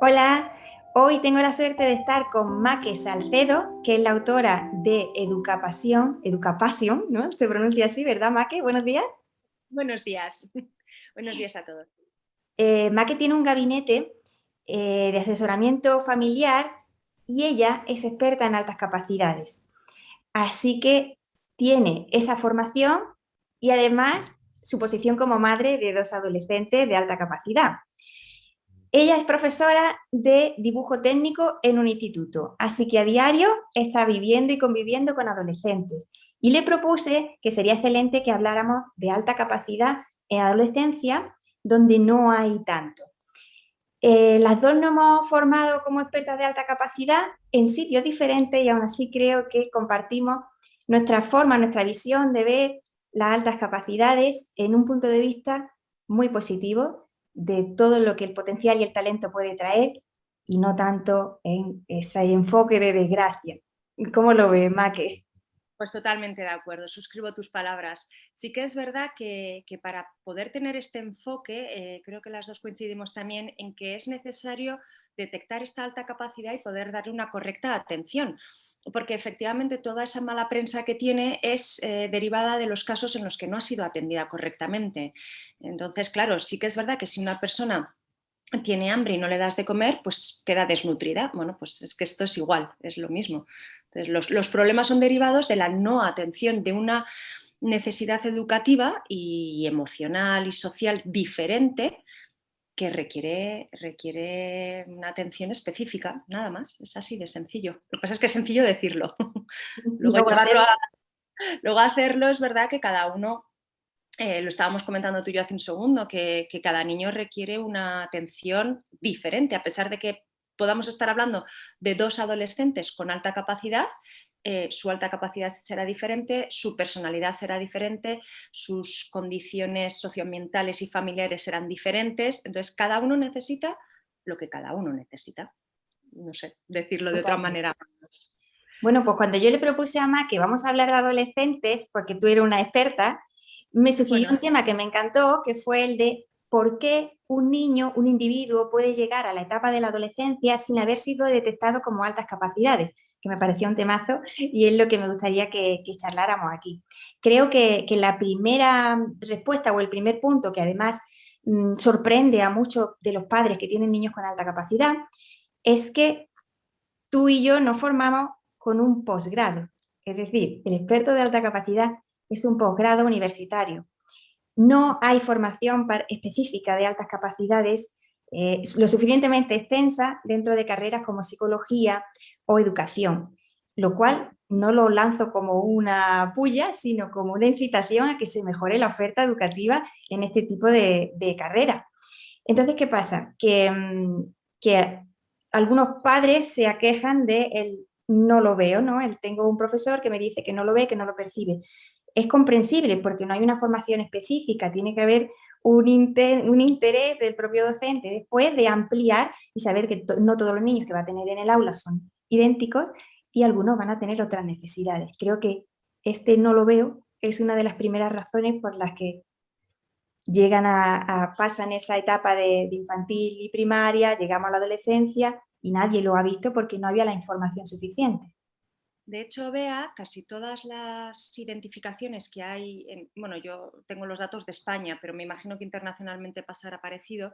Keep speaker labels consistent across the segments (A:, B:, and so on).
A: Hola, hoy tengo la suerte de estar con Maque Salcedo, que es la autora de Educapasión, ¿no? Se pronuncia así, ¿verdad, Maque? Buenos días.
B: Buenos días. Buenos días a todos.
A: Maque tiene un gabinete de asesoramiento familiar y ella es experta en altas capacidades. Así que tiene esa formación y además su posición como madre de dos adolescentes de alta capacidad. Ella es profesora de dibujo técnico en un instituto, así que a diario está viviendo y conviviendo con adolescentes. Y le propuse que sería excelente que habláramos de alta capacidad en adolescencia, donde no hay tanto. Las dos nos hemos formado como expertas de alta capacidad en sitios diferentes y aún así creo que compartimos nuestra forma, nuestra visión de ver las altas capacidades en un punto de vista muy positivo de todo lo que el potencial y el talento puede traer y no tanto en ese enfoque de desgracia. ¿Cómo lo ves, Maque?
B: Pues totalmente de acuerdo, suscribo tus palabras. Sí que es verdad que para poder tener este enfoque, creo que las dos coincidimos también en que es necesario detectar esta alta capacidad y poder darle una correcta atención, porque efectivamente toda esa mala prensa que tiene es derivada de los casos en los que no ha sido atendida correctamente. Entonces, claro, sí que es verdad que si una persona tiene hambre y no le das de comer, pues queda desnutrida. Bueno, pues es que esto es igual, es lo mismo. Entonces, los problemas son derivados de la no atención de una necesidad educativa y emocional y social diferente que requiere una atención específica, nada más. Es así de sencillo. Lo que pasa es que es sencillo decirlo. Luego
A: Luego
B: llevarlo
A: hacer.
B: luego hacerlo es verdad que cada uno lo estábamos comentando tú y yo hace un segundo, que cada niño requiere una atención diferente, a pesar de que podamos estar hablando de dos adolescentes con alta capacidad, su alta capacidad será diferente, su personalidad será diferente, sus condiciones socioambientales y familiares serán diferentes, entonces cada uno necesita lo que cada uno necesita. No sé, decirlo de otra
A: Totalmente.
B: manera.
A: Bueno, pues cuando yo le propuse a Ma que vamos a hablar de adolescentes, porque tú eres una experta, me sugirió
B: Bueno,
A: un tema que me encantó, que fue el de por qué un niño, un individuo puede llegar a la etapa de la adolescencia sin haber sido detectado como altas capacidades, que me pareció un temazo y es lo que me gustaría que charláramos aquí. Creo que la primera respuesta o el primer punto, que además sorprende a muchos de los padres que tienen niños con alta capacidad, es que tú y yo nos formamos con un posgrado. Es decir, el experto de alta capacidad es un posgrado universitario. No hay formación específica de altas capacidades lo suficientemente extensa dentro de carreras como psicología o educación, lo cual no lo lanzo como una puya, sino como una incitación a que se mejore la oferta educativa en este tipo de carreras. Entonces, ¿qué pasa? Que algunos padres se aquejan de el no lo veo, ¿no? Tengo un profesor que me dice que no lo ve, que no lo percibe. Es comprensible porque no hay una formación específica, tiene que haber un interés del propio docente después de ampliar y saber que no todos los niños que va a tener en el aula son idénticos y algunos van a tener otras necesidades. Creo que este no lo veo es una de las primeras razones por las que llegan pasan esa etapa de infantil y primaria, llegamos a la adolescencia y nadie lo ha visto porque no había la información suficiente.
B: de hecho, Bea, casi todas las identificaciones que hay, bueno, yo tengo los datos de España, pero me imagino que internacionalmente pasará parecido,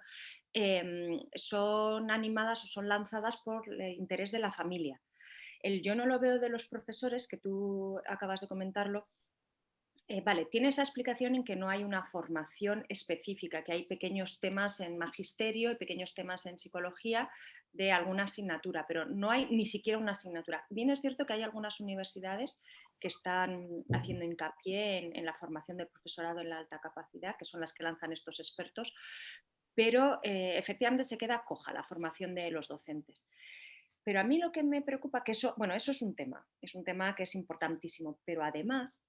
B: son animadas o son lanzadas por el interés de la familia. El yo no lo veo de los profesores, que tú acabas de comentarlo, vale, tiene esa explicación en que no hay una formación específica, que hay pequeños temas en magisterio y pequeños temas en psicología de alguna asignatura, pero no hay ni siquiera una asignatura. Bien es cierto que hay algunas universidades que están haciendo hincapié en la formación del profesorado en la alta capacidad, que son las que lanzan estos expertos, pero efectivamente se queda coja la formación de los docentes. Pero a mí lo que me preocupa, que eso, bueno, eso es un tema que es importantísimo, pero además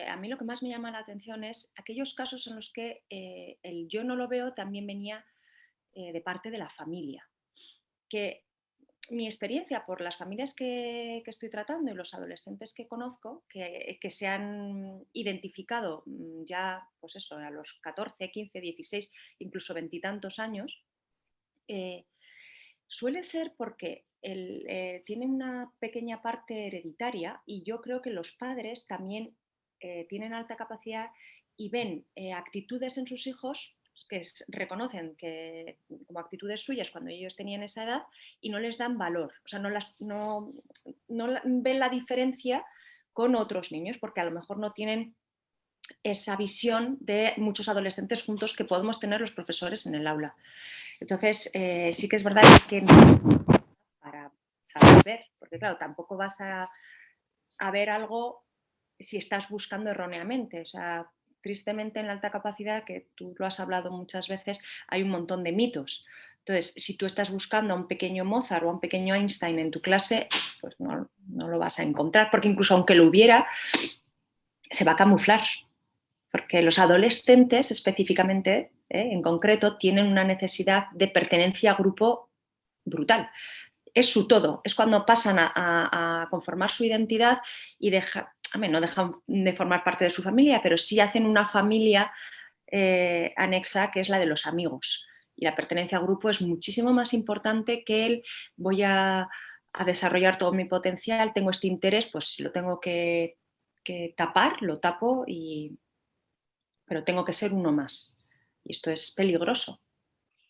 B: a mí lo que más me llama la atención es aquellos casos en los que el yo no lo veo también venía de parte de la familia. Que mi experiencia por las familias que estoy tratando y los adolescentes que conozco, que se han identificado ya, pues eso, a los 14, 15, 16, incluso veintitantos años, Suele ser porque tiene una pequeña parte hereditaria y yo creo que los padres también tienen alta capacidad y ven actitudes en sus hijos que reconocen que, como actitudes suyas cuando ellos tenían esa edad y no les dan valor, o sea, no ven la diferencia con otros niños porque a lo mejor no tienen esa visión de muchos adolescentes juntos que podemos tener los profesores en el aula. Entonces, sí que es verdad que para saber ver, porque claro, tampoco vas a ver algo si estás buscando erróneamente. O sea, tristemente en la alta capacidad, que tú lo has hablado muchas veces, hay un montón de mitos. Entonces, si tú estás buscando a un pequeño Mozart o a un pequeño Einstein en tu clase, pues no lo vas a encontrar, porque incluso aunque lo hubiera, se va a camuflar. Porque los adolescentes específicamente, en concreto, tienen una necesidad de pertenencia a grupo brutal. Es su todo, es cuando pasan a conformar su identidad y no dejan de formar parte de su familia, pero sí hacen una familia anexa que es la de los amigos. Y la pertenencia al grupo es muchísimo más importante que el voy a desarrollar todo mi potencial, tengo este interés, pues si lo tengo que tapar, lo tapo, pero tengo que ser uno más. Y esto es peligroso,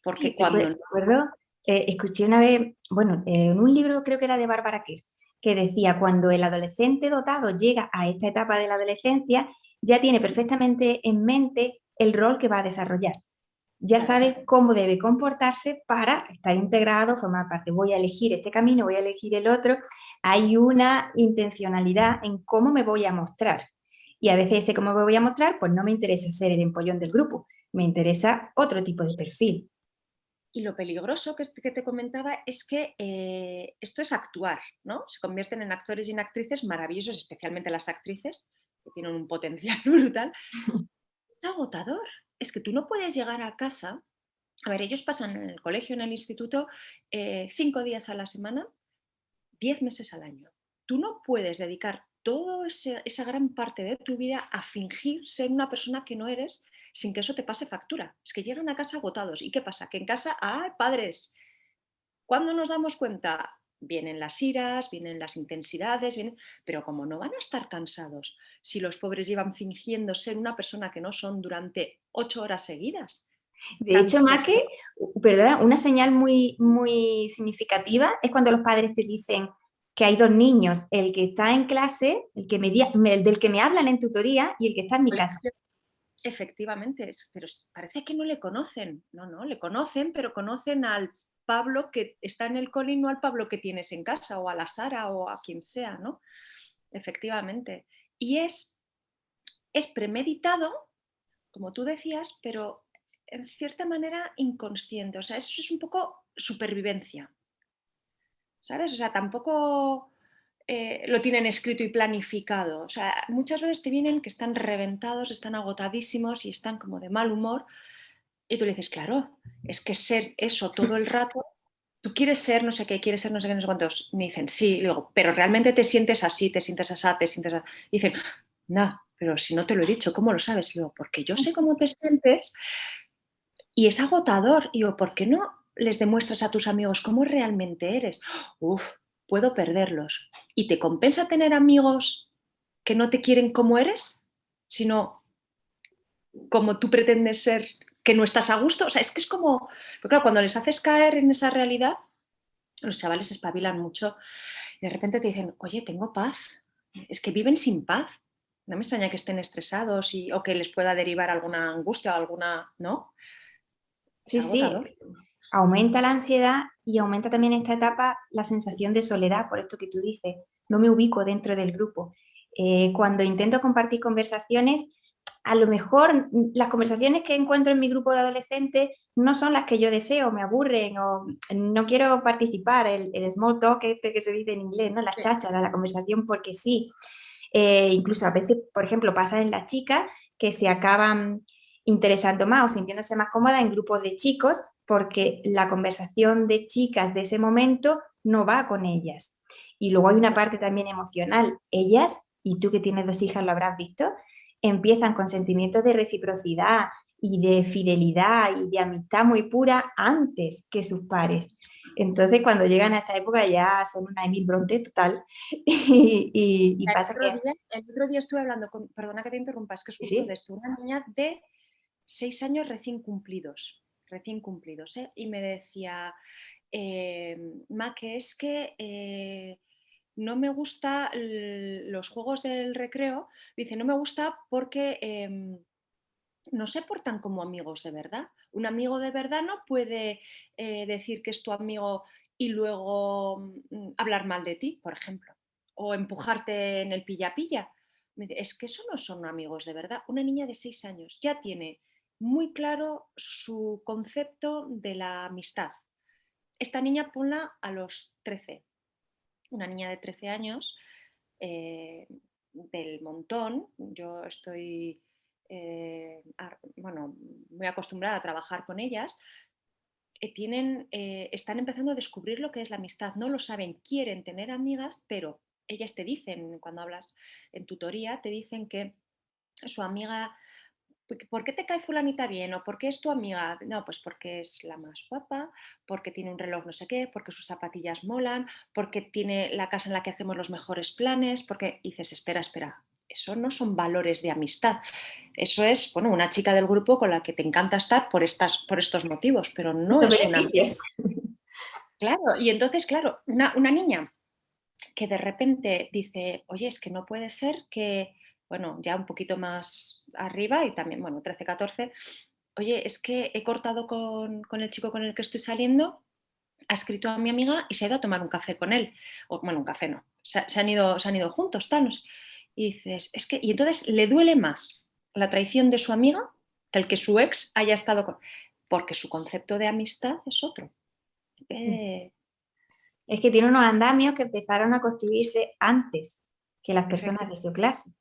B: porque
A: Sí,
B: cuando
A: recuerdo, escuché una vez, bueno, en un libro creo que era de Bárbara Kerr, que decía, cuando el adolescente dotado llega a esta etapa de la adolescencia, ya tiene perfectamente en mente el rol que va a desarrollar. Ya
B: claro,
A: sabe cómo debe comportarse para estar integrado, formar parte. Voy a elegir este camino, voy a elegir el otro. Hay una intencionalidad en cómo me voy a mostrar. Y a veces ese cómo me voy a mostrar, pues no me interesa ser el empollón del grupo, me interesa otro tipo de perfil.
B: y lo peligroso que te comentaba es que esto es actuar, ¿no? Se convierten en actores y en actrices maravillosos, especialmente las actrices, que tienen un potencial brutal. Es agotador. Es que tú no puedes llegar a casa. A ver, ellos pasan en el colegio, en el instituto, 5 días a la semana, 10 meses al año. Tú no puedes dedicar toda esa gran parte de tu vida a fingir ser una persona que no eres sin que eso te pase factura. Es que llegan a casa agotados. ¿Y qué pasa? Que en casa, ¡ay, padres! ¿Cuándo nos damos cuenta? Vienen las iras, vienen las intensidades, pero como no van a estar cansados si los pobres llevan fingiendo ser una persona que no son durante 8 horas seguidas.
A: De hecho,
B: Tanto
A: Maque, perdona, una señal muy, muy significativa es cuando los padres te dicen que hay dos niños, el que está en clase, del que me hablan en tutoría y el que está en mi casa.
B: efectivamente, pero parece que no le conocen. No, le conocen, pero conocen al Pablo que está en el cole y no al Pablo que tienes en casa, o a la Sara, o a quien sea, ¿no? Efectivamente. Y es premeditado, como tú decías, pero en cierta manera inconsciente. O sea, eso es un poco supervivencia, ¿sabes? O sea, tampoco lo tienen escrito y planificado. O sea, muchas veces te vienen que están reventados, están agotadísimos y están como de mal humor. Y tú le dices, claro, es que ser eso todo el rato, tú quieres ser no sé qué, quieres ser no sé qué, no sé cuántos. Me dicen, sí, y digo, pero realmente te sientes así, te sientes así, te sientes así. Y dicen, no, pero si no te lo he dicho, ¿cómo lo sabes? Y digo, porque yo sé cómo te sientes y es agotador. Y digo, ¿por qué no les demuestras a tus amigos cómo realmente eres? Uf, puedo perderlos. ¿Y te compensa tener amigos que no te quieren como eres, sino como tú pretendes ser, que no estás a gusto? O sea, es que es como, pero claro, cuando les haces caer en esa realidad, los chavales se espabilan mucho y de repente te dicen, oye, tengo paz. Es que viven sin paz. No me extraña que estén estresados o que les pueda derivar alguna angustia o alguna, ¿no? Es
A: Sí, sí,
B: agotador.
A: aumenta la ansiedad y aumenta también en esta etapa la sensación de soledad, por esto que tú dices, no me ubico dentro del grupo. Cuando intento compartir conversaciones, a lo mejor las conversaciones que encuentro en mi grupo de adolescentes no son las que yo deseo, me aburren o no quiero participar, el small talk este que se dice en inglés, ¿no? Las chácharas, la conversación porque sí. Incluso a veces, por ejemplo, pasa en las chicas que se acaban interesando más o sintiéndose más cómodas en grupos de chicos porque la conversación de chicas de ese momento no va con ellas. Y luego hay una parte también emocional. Ellas, y tú que tienes 2 hijas lo habrás visto, empiezan con sentimientos de reciprocidad y de fidelidad y de amistad muy pura antes que sus pares. Entonces, cuando llegan a esta época ya son una Emil Bronte total. Y pasa que...
B: El otro día estuve hablando con, perdona que te interrumpa, es que es justo
A: Sí,
B: de esto, una niña de 6 años recién cumplidos, ¿eh? Y me decía, Ma, que es que no me gusta los juegos del recreo, dice, no me gusta porque no se portan como amigos de verdad. Un amigo de verdad no puede decir que es tu amigo y luego hablar mal de ti, por ejemplo, o empujarte en el pilla-pilla. Es que eso no son amigos de verdad. Una niña de 6 años ya tiene muy claro su concepto de la amistad. Esta niña ponla a los 13. Una niña de 13 años del montón. Yo estoy bueno, muy acostumbrada a trabajar con ellas. Están empezando a descubrir lo que es la amistad. No lo saben, quieren tener amigas, pero ellas te dicen, cuando hablas en tutoría, te dicen que su amiga, ¿por qué te cae fulanita bien? ¿O por qué es tu amiga? No, pues porque es la más guapa, porque tiene un reloj no sé qué, porque sus zapatillas molan, porque tiene la casa en la que hacemos los mejores planes, porque y dices, espera, espera, eso no son valores de amistad. Eso es, bueno, una chica del grupo con la que te encanta estar por estos motivos, pero no
A: estos
B: es una amiga.
A: beneficios.
B: Claro, y entonces, claro, una niña que de repente dice, oye, es que no puede ser que, bueno, ya un poquito más arriba y también, bueno, 13, 14, oye, es que he cortado con el chico con el que estoy saliendo, ha escrito a mi amiga y se ha ido a tomar un café con él. O, bueno, un café no, se han ido juntos, tal, no sé. Y dices, es que, y entonces le duele más la traición de su amiga que el que su ex haya estado con, porque su concepto de amistad es otro. Eh,
A: Es que tiene unos andamios que empezaron a construirse antes que las personas de su clase.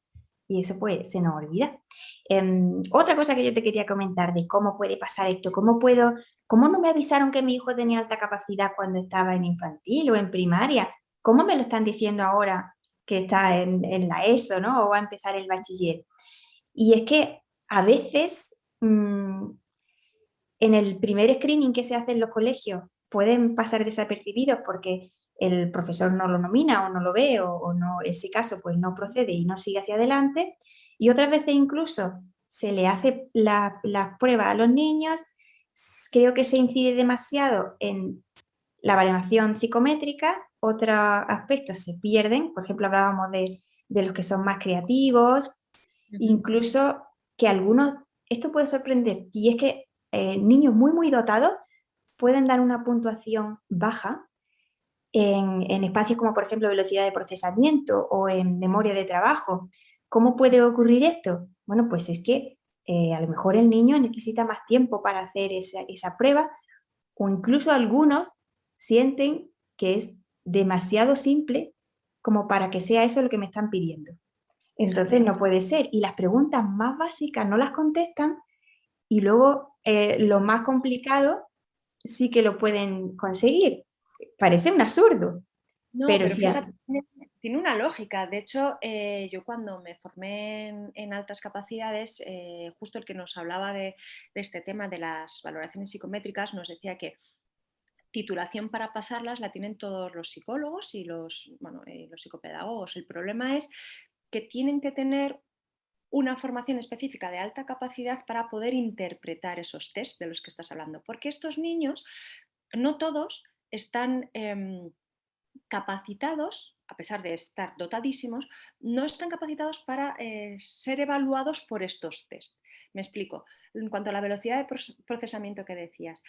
A: Y eso pues se nos olvida. Otra cosa que yo te quería comentar de cómo puede pasar esto, cómo no me avisaron que mi hijo tenía alta capacidad cuando estaba en infantil o en primaria, cómo me lo están diciendo ahora que está en la ESO, ¿no? O va a empezar el bachiller. Y es que a veces en el primer screening que se hace en los colegios pueden pasar desapercibidos porque el profesor no lo nomina o no lo ve o no, en ese caso pues no procede y no sigue hacia adelante. Y otras veces incluso se le hace las pruebas a los niños, creo que se incide demasiado en la valoración psicométrica, otros aspectos se pierden, por ejemplo hablábamos de los que son más creativos, incluso que algunos, esto puede sorprender, y es que niños muy dotados pueden dar una puntuación baja en espacios como por ejemplo velocidad de procesamiento o en memoria de trabajo. ¿Cómo puede ocurrir esto? Bueno, pues es que a lo mejor el niño necesita más tiempo para hacer esa prueba o incluso algunos sienten que es demasiado simple como para que sea eso lo que me están pidiendo. Entonces
B: fíjate.
A: no puede ser. Y las preguntas más básicas no las contestan y luego lo más complicado sí que lo pueden conseguir. Parece un absurdo,
B: No,
A: pero
B: pero
A: sí.
B: fíjate, tiene una lógica. De hecho, yo cuando me formé en altas capacidades, justo el que nos hablaba de este tema de las valoraciones psicométricas, nos decía que titulación para pasarlas la tienen todos los psicólogos y los psicopedagogos. El problema es que tienen que tener una formación específica de alta capacidad para poder interpretar esos tests de los que estás hablando. Porque estos niños, no todos están capacitados, a pesar de estar dotadísimos, no están capacitados para ser evaluados por estos test. Me explico. En cuanto a la velocidad de procesamiento que decías,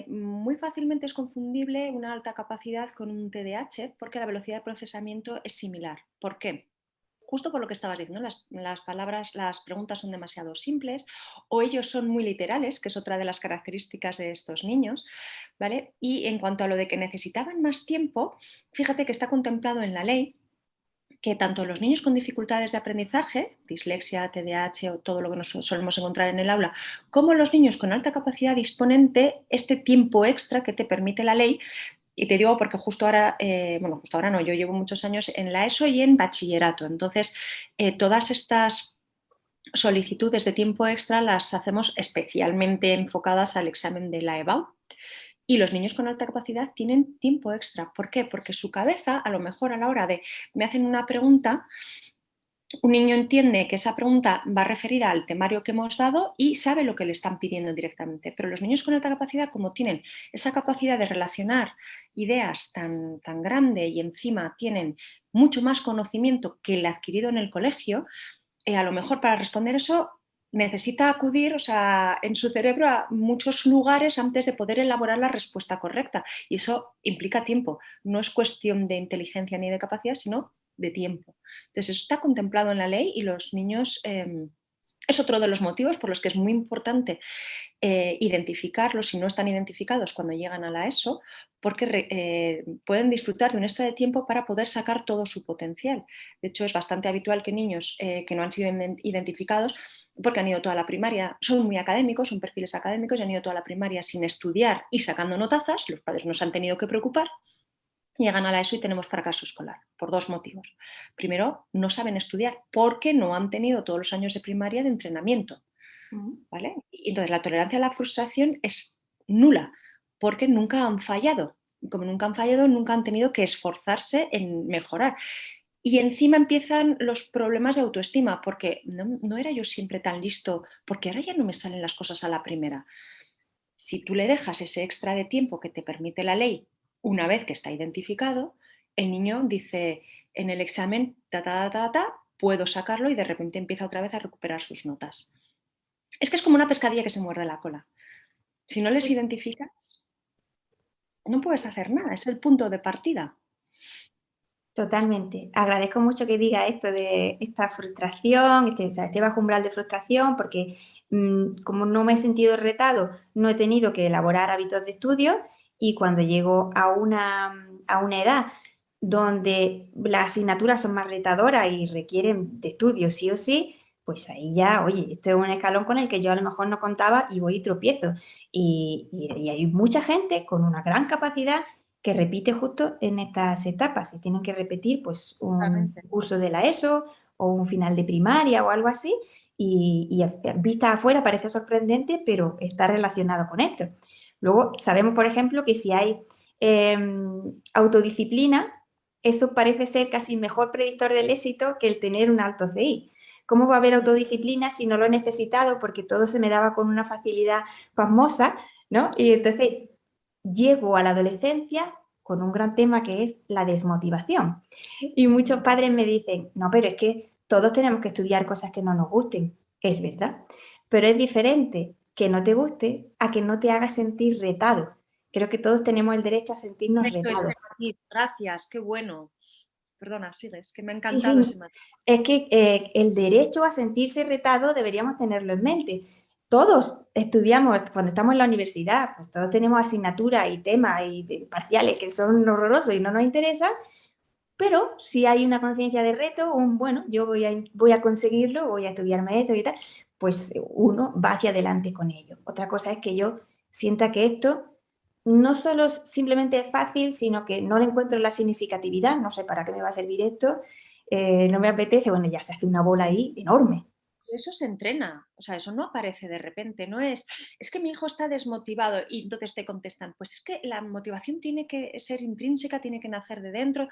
B: muy fácilmente es confundible una alta capacidad con un TDAH porque la velocidad de procesamiento es similar. ¿Por qué? Justo por lo que estabas diciendo, las preguntas son demasiado simples o ellos son muy literales, que es otra de las características de estos niños, ¿vale? Y en cuanto a lo de que necesitaban más tiempo, fíjate que está contemplado en la ley que tanto los niños con dificultades de aprendizaje, dislexia, TDAH o todo lo que nos solemos encontrar en el aula, como los niños con alta capacidad disponen de este tiempo extra que te permite la ley. Y te digo porque justo ahora no, yo llevo muchos años en la ESO y en bachillerato. Entonces, todas estas solicitudes de tiempo extra las hacemos especialmente enfocadas al examen de la EBAU. Y los niños con alta capacidad tienen tiempo extra. ¿Por qué? Porque su cabeza, a lo mejor a la hora de me hacen una pregunta, un niño entiende que esa pregunta va referida al temario que hemos dado y sabe lo que le están pidiendo directamente. Pero los niños con alta capacidad, como tienen esa capacidad de relacionar ideas tan grande y encima tienen mucho más conocimiento que el adquirido en el colegio, a lo mejor para responder eso necesita acudir, o sea, en su cerebro a muchos lugares antes de poder elaborar la respuesta correcta. Y eso implica tiempo. No es cuestión de inteligencia ni de capacidad, sino de tiempo. Entonces, eso está contemplado en la ley y los niños... es otro de los motivos por los que es muy importante identificarlos si no están identificados cuando llegan a la ESO, porque pueden disfrutar de un extra de tiempo para poder sacar todo su potencial. De hecho, es bastante habitual que niños que no han sido identificados, porque han ido toda la primaria, son muy académicos, son perfiles académicos y han ido toda la primaria sin estudiar y sacando notazas, los padres no se han tenido que preocupar. Llegan a la ESO y tenemos fracaso escolar por dos motivos. Primero, no saben estudiar porque no han tenido todos los años de primaria de entrenamiento. ¿Vale? Y entonces la tolerancia a la frustración es nula porque nunca han fallado. Y como nunca han fallado, nunca han tenido que esforzarse en mejorar. Y encima empiezan los problemas de autoestima porque no era yo siempre tan listo, porque ahora ya no me salen las cosas a la primera. Si tú le dejas ese extra de tiempo que te permite la ley una vez que está identificado, el niño dice en el examen, puedo sacarlo y de repente empieza otra vez a recuperar sus notas. Es que es como una pescadilla que se muerde la cola. Si no les identificas, no puedes hacer nada, es el punto de partida.
A: Totalmente. Agradezco mucho que diga esto de esta frustración, este bajo umbral de frustración, porque como no me he sentido retado, no he tenido que elaborar hábitos de estudio y cuando llego a una edad donde las asignaturas son más retadoras y requieren de estudio sí o sí, pues ahí ya, oye, esto es un escalón con el que yo a lo mejor no contaba y voy y tropiezo. Y hay mucha gente con una gran capacidad que repite justo en estas etapas y tienen que repetir pues un curso de la ESO o un final de primaria o algo así y vista afuera parece sorprendente, pero está relacionado con esto. Luego sabemos, por ejemplo, que si hay autodisciplina, eso parece ser casi mejor predictor del éxito que el tener un alto CI. ¿Cómo va a haber autodisciplina si no lo he necesitado porque todo se me daba con una facilidad pasmosa, ¿no? Y entonces llego a la adolescencia con un gran tema que es la desmotivación. Y muchos padres me dicen, no, pero es que todos tenemos que estudiar cosas que no nos gusten. Es verdad, pero es diferente que no te guste a que no te haga sentir retado. Creo que todos tenemos el derecho a sentirnos retados.
B: Gracias, qué bueno. Perdona, sigues, que me ha
A: Sí,
B: encantado ese
A: sí,
B: matiz.
A: es que el derecho a sentirse retado deberíamos tenerlo en mente. Todos estudiamos, cuando estamos en la universidad, pues todos tenemos asignaturas y temas y parciales que son horrorosos y no nos interesan, pero si hay una conciencia de reto, bueno, yo voy a conseguirlo, voy a estudiarme esto y tal, pues uno va hacia adelante con ello. Otra cosa es que yo sienta que esto no solo simplemente es fácil, sino que no le encuentro la significatividad, no sé para qué me va a servir esto, no me apetece, bueno, ya se hace una bola ahí enorme.
B: Eso se entrena, o sea, eso no aparece de repente, no es que mi hijo está desmotivado y entonces te contestan, pues es que la motivación tiene que ser intrínseca, tiene que nacer de dentro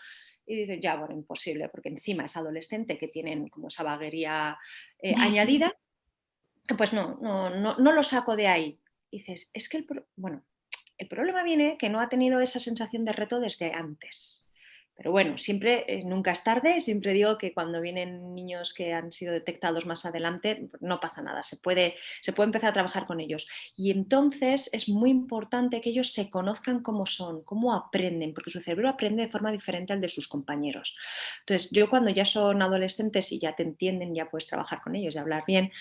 B: y dices, ya, bueno, imposible, porque encima es adolescente que tienen como esa vaguería añadida, que pues no lo saco de ahí. Y dices, es que bueno, el problema viene que no ha tenido esa sensación de reto desde antes. Pero bueno, siempre, nunca es tarde, siempre digo que cuando vienen niños que han sido detectados más adelante, no pasa nada, se puede empezar a trabajar con ellos. Y entonces es muy importante que ellos se conozcan cómo son, cómo aprenden, porque su cerebro aprende de forma diferente al de sus compañeros. Entonces, yo cuando ya son adolescentes y ya te entienden, ya puedes trabajar con ellos y hablar bien,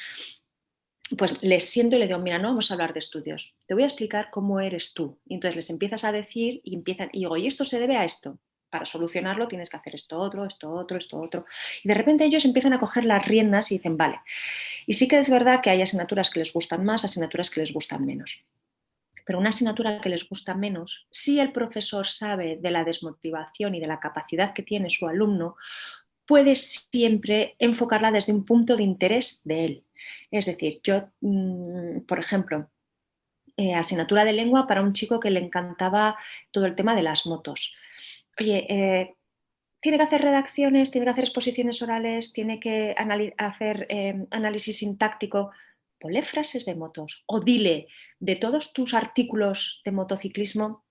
B: pues les siento y les digo, mira, no vamos a hablar de estudios, te voy a explicar cómo eres tú. Y entonces les empiezas a decir y digo, y esto se debe a esto. Para solucionarlo tienes que hacer esto otro, esto otro, esto otro. Y de repente ellos empiezan a coger las riendas y dicen, vale. Y sí que es verdad que hay asignaturas que les gustan más, asignaturas que les gustan menos. Pero una asignatura que les gusta menos, si el profesor sabe de la desmotivación y de la capacidad que tiene su alumno, puede siempre enfocarla desde un punto de interés de él. Es decir, yo, por ejemplo, asignatura de lengua para un chico que le encantaba todo el tema de las motos. Oye, tiene que hacer redacciones, tiene que hacer exposiciones orales, tiene que hacer análisis sintáctico. Ponle frases de motos o dile de todos tus artículos de motociclismo,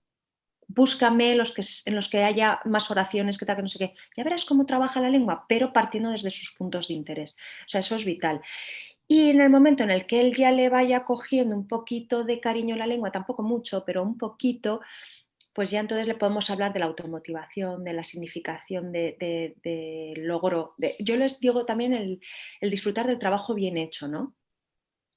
B: búscame en los que haya más oraciones, que tal, que no sé qué. Ya verás cómo trabaja la lengua, pero partiendo desde sus puntos de interés. O sea, eso es vital. Y en el momento en el que él ya le vaya cogiendo un poquito de cariño a la lengua, tampoco mucho, pero un poquito, pues ya entonces le podemos hablar de la automotivación, de la significación de logro. Yo les digo también el disfrutar del trabajo bien hecho, ¿no?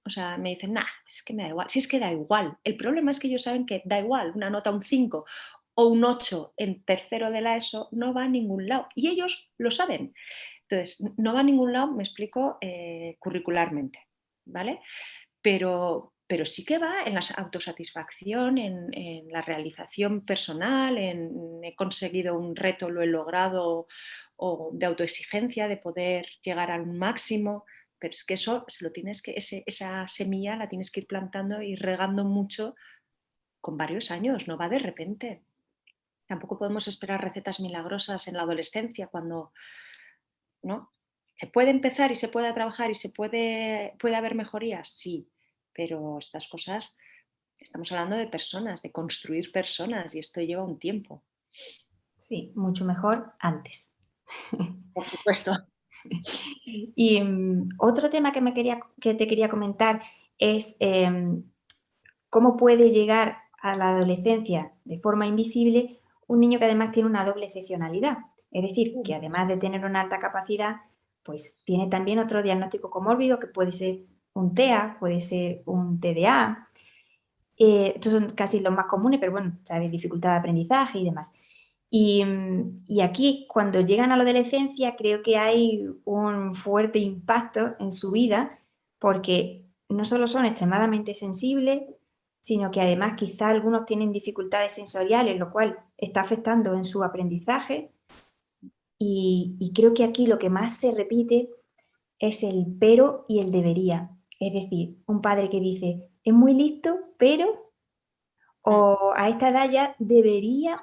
B: O sea, me dicen, nah, es que me da igual. Sí, es que da igual. El problema es que ellos saben que da igual, una nota un 5 o un 8 en tercero de la ESO no va a ningún lado. Y ellos lo saben. Entonces, no va a ningún lado, me explico, curricularmente, ¿vale? Pero sí que va en la autosatisfacción, en la realización personal, en he conseguido un reto, lo he logrado, o de autoexigencia, de poder llegar al máximo. Pero es que eso se lo tienes que, esa semilla la tienes que ir plantando y regando mucho con varios años, no va de repente. Tampoco podemos esperar recetas milagrosas en la adolescencia cuando, ¿no? Se puede empezar y se puede trabajar y puede haber mejorías, sí, pero estas cosas, estamos hablando de personas, de construir personas y esto lleva un tiempo.
A: Sí, mucho mejor antes.
B: Por supuesto.
A: Y otro tema que te quería comentar es cómo puede llegar a la adolescencia de forma invisible un niño que además tiene una doble excepcionalidad. Es decir, que además de tener una alta capacidad, pues tiene también otro diagnóstico comórbido que puede ser un TEA, puede ser un TDA. Estos son casi los más comunes, pero bueno, sabes, dificultad de aprendizaje y demás. Y aquí, cuando llegan a la adolescencia, creo que hay un fuerte impacto en su vida, porque no solo son extremadamente sensibles, sino que además quizá algunos tienen dificultades sensoriales, lo cual está afectando en su aprendizaje. Y creo que aquí lo que más se repite es el pero y el debería. Es decir, un padre que dice, es muy listo, pero, o a esta edad ya debería.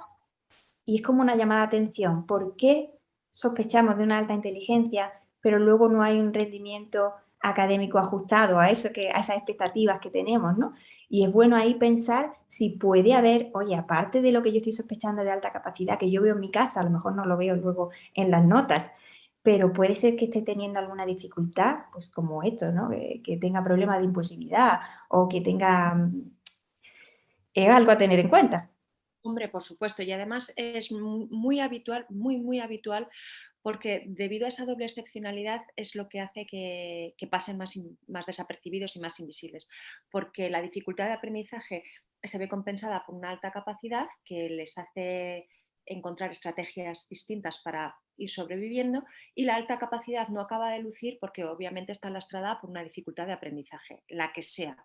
A: Y es como una llamada de atención. ¿Por qué sospechamos de una alta inteligencia, pero luego no hay un rendimiento académico ajustado a eso a esas expectativas que tenemos, ¿no? Y es bueno ahí pensar si puede haber, oye, aparte de lo que yo estoy sospechando de alta capacidad, que yo veo en mi casa, a lo mejor no lo veo luego en las notas, pero puede ser que esté teniendo alguna dificultad, pues como esto, ¿no? Que tenga problemas de impulsividad o que tenga algo a tener en cuenta.
B: Hombre, por supuesto, y además es muy habitual, muy habitual, porque debido a esa doble excepcionalidad es lo que hace que pasen más desapercibidos y más invisibles, porque la dificultad de aprendizaje se ve compensada por una alta capacidad que les hace encontrar estrategias distintas para ir sobreviviendo, y la alta capacidad no acaba de lucir porque obviamente está lastrada por una dificultad de aprendizaje, la que sea.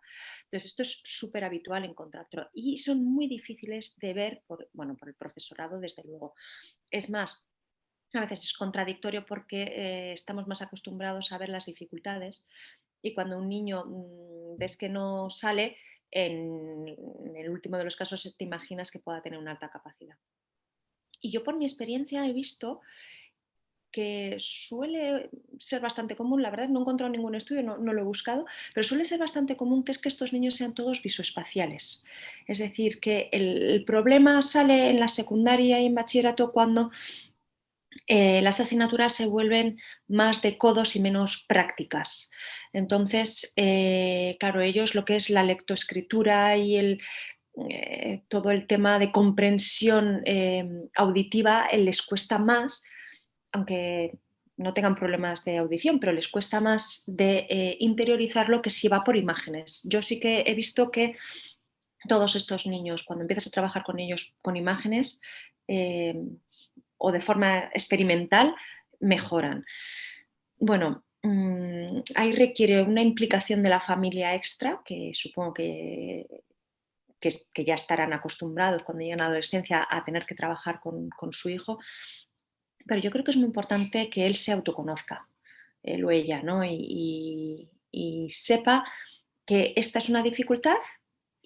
B: Entonces, esto es súper habitual encontrarlo y son muy difíciles de ver por el profesorado, desde luego. Es más, a veces es contradictorio porque estamos más acostumbrados a ver las dificultades y cuando un niño ves que no sale, en el último de los casos te imaginas que pueda tener una alta capacidad. Y yo por mi experiencia he visto que suele ser bastante común, la verdad no he encontrado ningún estudio, no lo he buscado, pero suele ser bastante común que es que estos niños sean todos visoespaciales. Es decir, que el problema sale en la secundaria y en bachillerato cuando las asignaturas se vuelven más de codos y menos prácticas. Entonces, claro, ellos lo que es la lectoescritura y todo el tema de comprensión auditiva les cuesta más, aunque no tengan problemas de audición, pero les cuesta más de interiorizarlo que si va por imágenes. Yo sí que he visto que todos estos niños, cuando empiezas a trabajar con ellos con imágenes o de forma experimental, mejoran. Bueno, ahí requiere una implicación de la familia extra, que supongo que ya estarán acostumbrados cuando llegan a la adolescencia a tener que trabajar con su hijo, pero yo creo que es muy importante que él se autoconozca, él o ella, ¿no? Y sepa que esta es una dificultad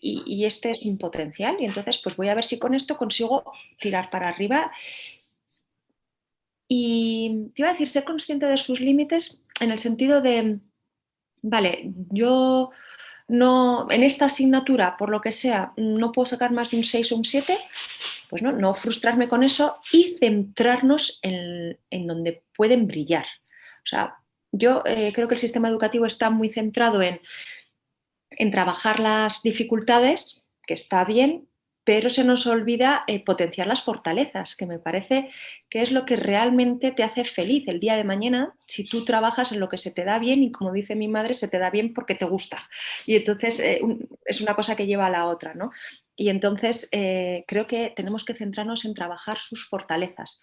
B: y este es un potencial y entonces pues voy a ver si con esto consigo tirar para arriba. Y te iba a decir, ser consciente de sus límites en el sentido de, vale, yo no, en esta asignatura, por lo que sea, no puedo sacar más de un 6 o un 7, pues no frustrarme con eso y centrarnos en donde pueden brillar. O sea, yo creo que el sistema educativo está muy centrado en trabajar las dificultades, que está bien, pero se nos olvida potenciar las fortalezas, que me parece que es lo que realmente te hace feliz el día de mañana si tú trabajas en lo que se te da bien y, como dice mi madre, se te da bien porque te gusta. Y entonces es una cosa que lleva a la otra, ¿no? Y entonces creo que tenemos que centrarnos en trabajar sus fortalezas.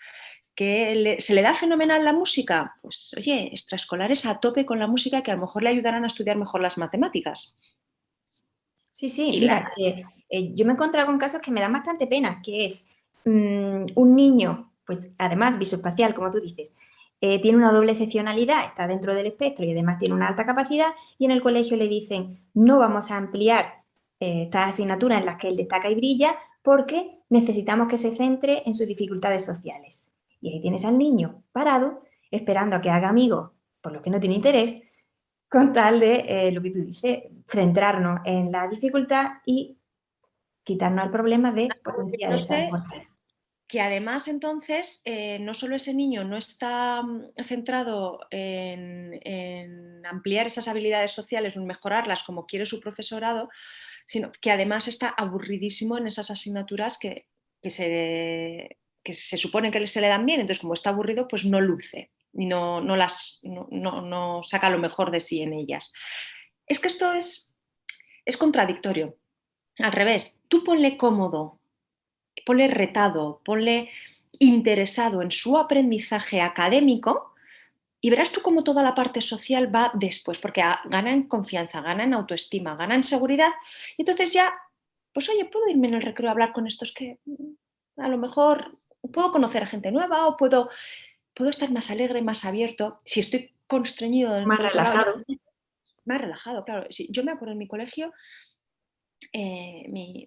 B: ¿Se le da fenomenal la música? Pues oye, extraescolares a tope con la música que a lo mejor le ayudarán a estudiar mejor las matemáticas.
A: Sí, sí,
B: Y
A: mira, yo me he encontrado con casos que me dan bastante pena, que es un niño, pues además visoespacial, como tú dices, tiene una doble excepcionalidad, está dentro del espectro y además tiene una alta capacidad, y en el colegio le dicen, no vamos a ampliar estas asignaturas en las que él destaca y brilla porque necesitamos que se centre en sus dificultades sociales. Y ahí tienes al niño parado, esperando a que haga amigos, por los que no tiene interés, con tal de, lo que tú dices, centrarnos en la dificultad y quitarnos el problema de potenciar
B: yo
A: esa
B: sé
A: fuerza.
B: que además entonces no solo ese niño no está centrado en ampliar esas habilidades sociales o en mejorarlas como quiere su profesorado, sino que además está aburridísimo en esas asignaturas que se supone que se le dan bien, entonces como está aburrido pues no luce y no saca lo mejor de sí en ellas. Es que esto es contradictorio. Al revés, tú ponle cómodo, ponle retado, ponle interesado en su aprendizaje académico y verás tú cómo toda la parte social va después, porque gana en confianza, gana en autoestima, gana en seguridad y entonces ya, pues oye, puedo irme en el recreo a hablar con estos que a lo mejor puedo conocer a gente nueva o puedo estar más alegre, más abierto. Si estoy constreñido
A: Más
B: por otro lado,
A: relajado.
B: más relajado, claro. Sí, yo me acuerdo en mi colegio,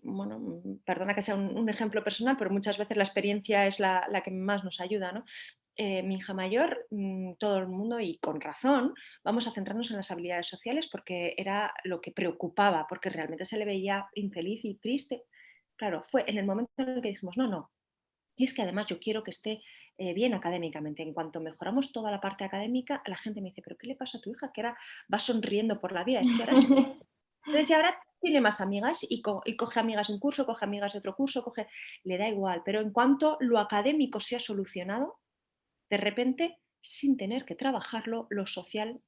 B: bueno, perdona que sea un ejemplo personal, pero muchas veces la experiencia es la que más nos ayuda, ¿no? Mi hija mayor, todo el mundo, y con razón, vamos a centrarnos en las habilidades sociales porque era lo que preocupaba, porque realmente se le veía infeliz y triste. Claro, fue en el momento en el que dijimos, no. Y es que además yo quiero que esté bien académicamente. En cuanto mejoramos toda la parte académica, la gente me dice, ¿pero qué le pasa a tu hija? Que ahora va sonriendo por la vida. Es que ahora es feliz. Entonces ya ahora tiene más amigas y coge amigas de un curso, coge amigas de otro curso, le da igual. Pero en cuanto lo académico se ha solucionado, de repente, sin tener que trabajarlo, lo social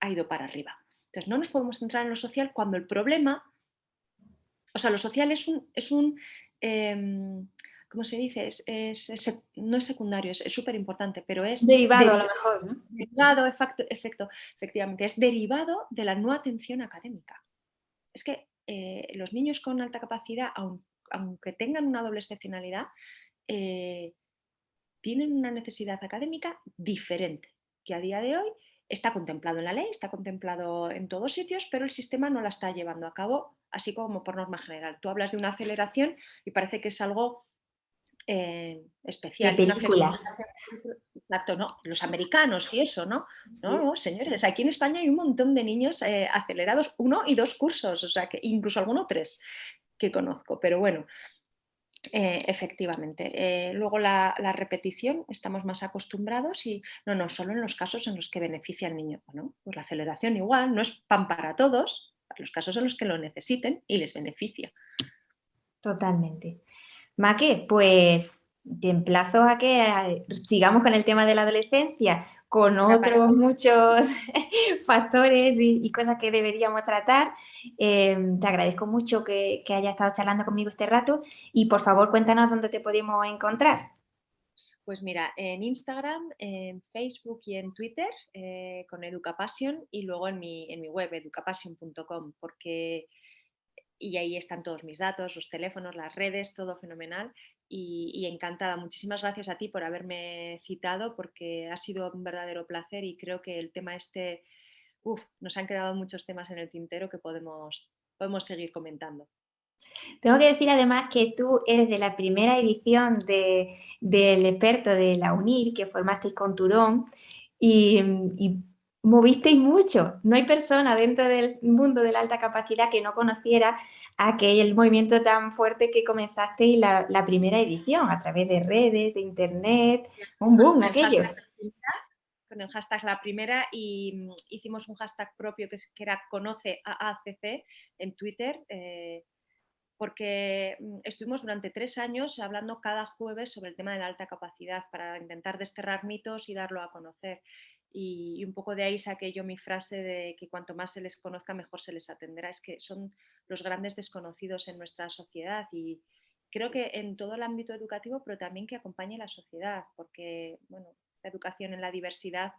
B: ha ido para arriba. Entonces no nos podemos centrar en lo social cuando el problema, o sea, lo social ¿cómo se dice? No es secundario, es súper importante, pero es
A: Derivado a lo mejor, ¿no?
B: derivado, efectivamente, es derivado de la no atención académica. Es que los niños con alta capacidad, aunque tengan una doble excepcionalidad, tienen una necesidad académica diferente, que a día de hoy está contemplado en la ley, está contemplado en todos sitios, pero el sistema no la está llevando a cabo, así como por norma general. Tú hablas de una aceleración y parece que es algo
A: De
B: especial, y una
A: película.
B: flexibilización. Exacto, no, los americanos y eso, ¿no?
A: Sí.
B: No, señores, aquí en España hay un montón de niños acelerados, 1 y 2 cursos, o sea, que incluso alguno 3 que conozco, pero bueno, efectivamente. Luego la repetición, estamos más acostumbrados y no, solo en los casos en los que beneficia al niño, ¿no? Pues la aceleración igual, no es pan para todos, para los casos en los que lo necesiten y les beneficia.
A: Totalmente. Maque, pues te emplazo a que sigamos con el tema de la adolescencia, con otros muchos factores y cosas que deberíamos tratar. Te agradezco mucho que hayas estado charlando conmigo este rato y por favor cuéntanos dónde te podemos encontrar.
B: Pues mira, en Instagram, en Facebook y en Twitter con Educapassion y luego en mi web educapassion.com y ahí están todos mis datos, los teléfonos, las redes, todo fenomenal y encantada. Muchísimas gracias a ti por haberme citado porque ha sido un verdadero placer y creo que el tema nos han quedado muchos temas en el tintero que podemos podemos seguir comentando.
A: Tengo que decir además que tú eres de la primera edición del experto de la UNIR, que formasteis con Turón, y movisteis mucho. No hay persona dentro del mundo de la alta capacidad que no conociera aquel movimiento tan fuerte que comenzasteis la primera edición, a través de redes, de internet, un boom aquello.
B: Con el hashtag la primera y hicimos un hashtag propio que era Conoce AACC en Twitter, porque estuvimos durante 3 años hablando cada jueves sobre el tema de la alta capacidad para intentar desterrar mitos y darlo a conocer. Y un poco de ahí saqué yo mi frase de que cuanto más se les conozca, mejor se les atenderá. Es que son los grandes desconocidos en nuestra sociedad y creo que en todo el ámbito educativo, pero también que acompañe la sociedad, porque bueno, la educación en la diversidad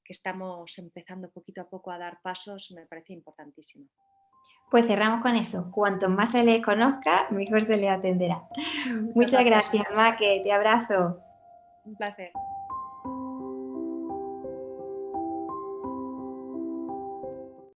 B: que estamos empezando poquito a poco a dar pasos me parece importantísimo.
A: Pues cerramos con eso. Cuanto más se les conozca, mejor se les atenderá. Muchas gracias, Maque. Te abrazo.
B: Un placer.